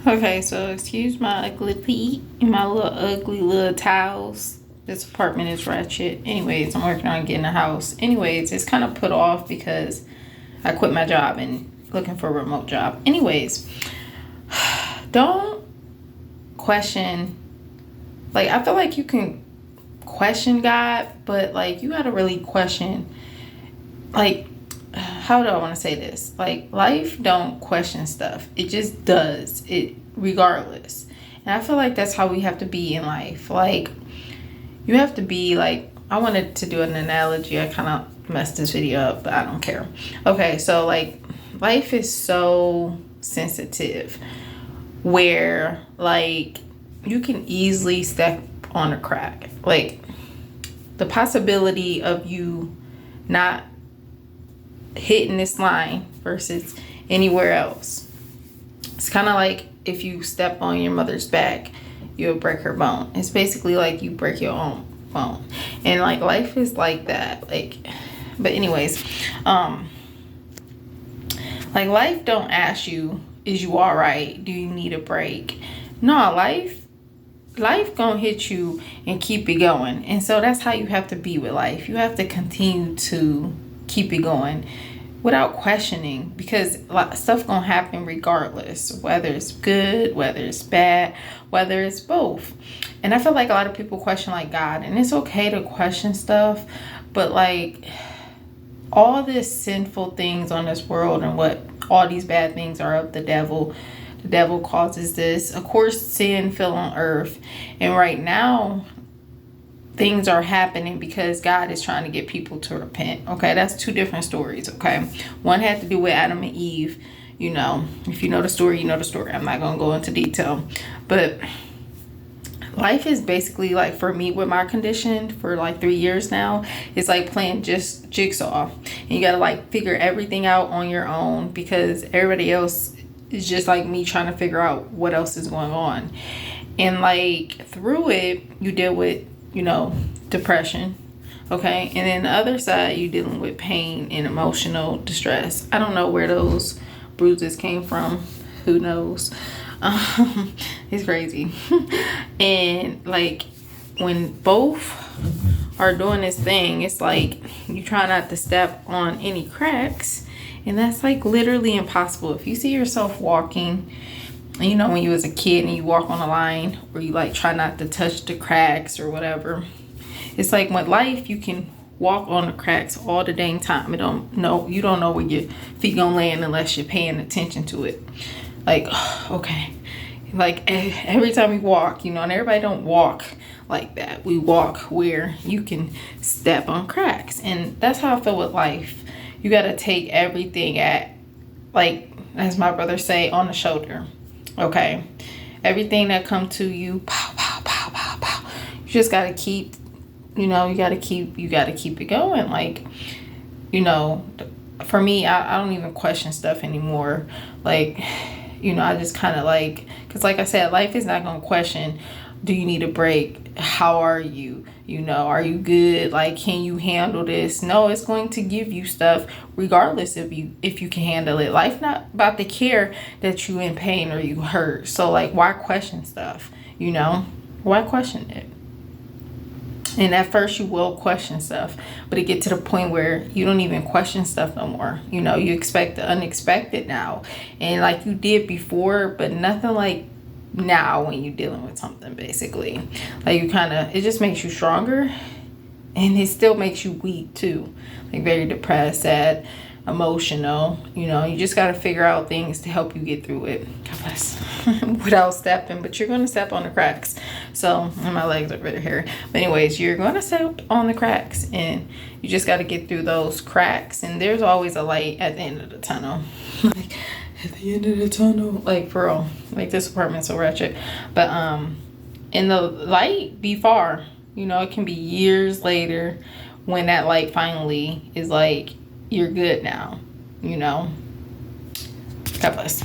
Okay, so excuse my ugly feet and my little ugly little towels. This apartment is ratchet. Anyways, I'm working on getting a house. Anyways, it's kind of put off because I quit my job and looking for a remote job. Anyways, don't question. Like, I feel like you can question God, but like you gotta really question, like, how do I want to say this? Like, life don't question stuff. It just does it regardless. And I feel like that's how we have to be in life. Like, you have to be like, I wanted to do an analogy. I kind of messed this video up, but I don't care. Okay, so like, life is so sensitive where like you can easily step on a crack. Like, the possibility of you not hitting this line versus anywhere else. It's kind of like if you step on your mother's back, you'll break her bone. It's basically like you break your own bone. And like, life is like that. Like, but anyways, like, life don't ask you, is you all right? Do you need a break? No, life gonna hit you and keep it going. And so that's how you have to be with life. You have to continue to keep it going without questioning, because stuff gonna happen regardless, whether it's good, whether it's bad, whether it's both. And I feel like a lot of people question like God, and it's okay to question stuff, but like, all this sinful things on this world and what all these bad things are of the devil. The devil causes this. Of course, sin fell on earth, and right now things are happening because God is trying to get people to repent. Okay, that's two different stories. Okay, one had to do with Adam and Eve. You know, if you know the story, you know the story. I'm not gonna go into detail, but life is basically like, for me with my condition for like 3 years now, it's like playing just jigsaw, and you gotta like figure everything out on your own because everybody else is just like me trying to figure out what else is going on. And like, through it, you deal with, you know, depression. Okay, and then the other side, you dealing with pain and emotional distress. I don't know where those bruises came from. Who knows? It's crazy. And like, when both are doing this thing, it's like you try not to step on any cracks, and that's like literally impossible. If you see yourself walking, you know, when you was a kid and you walk on a line, or you like try not to touch the cracks or whatever, it's like with life, you can walk on the cracks all the dang time. You don't know where your feet gonna land unless you're paying attention to it. Like, okay, like every time we walk, you know, and everybody don't walk like that. We walk where you can step on cracks, and that's how I feel with life. You gotta take everything at, like, as my brother say, on the shoulder. Okay, everything that come to you, pow, pow, pow, pow, pow. You just gotta keep, you know, you gotta keep it going. Like, you know, for me, I don't even question stuff anymore. Like, you know, I just kind of like, because like I said, life is not gonna question, do you need a break? How are you? You know, are you good? Like, can you handle this? No, it's going to give you stuff regardless if you can handle it. Life not about to care that you in pain or you hurt. So like, why question stuff? You know, why question it? And at first you will question stuff, but it get to the point where you don't even question stuff no more. You know, you expect the unexpected now, and like you did before, but nothing like now when you're dealing with something. Basically, like, you kind of, it just makes you stronger, and it still makes you weak too, like very depressed, sad, emotional. You know, you just got to figure out things to help you get through it. God bless. Without stepping, but you're going to step on the cracks. So, and my legs are right here, but anyways, you're going to step on the cracks, and you just got to get through those cracks, and there's always a light at the end of the tunnel. Like, at the end of the tunnel, like, for real. Like, this apartment's so wretched, but and the light be far. You know, it can be years later when that light finally is like, you're good now. You know. God bless.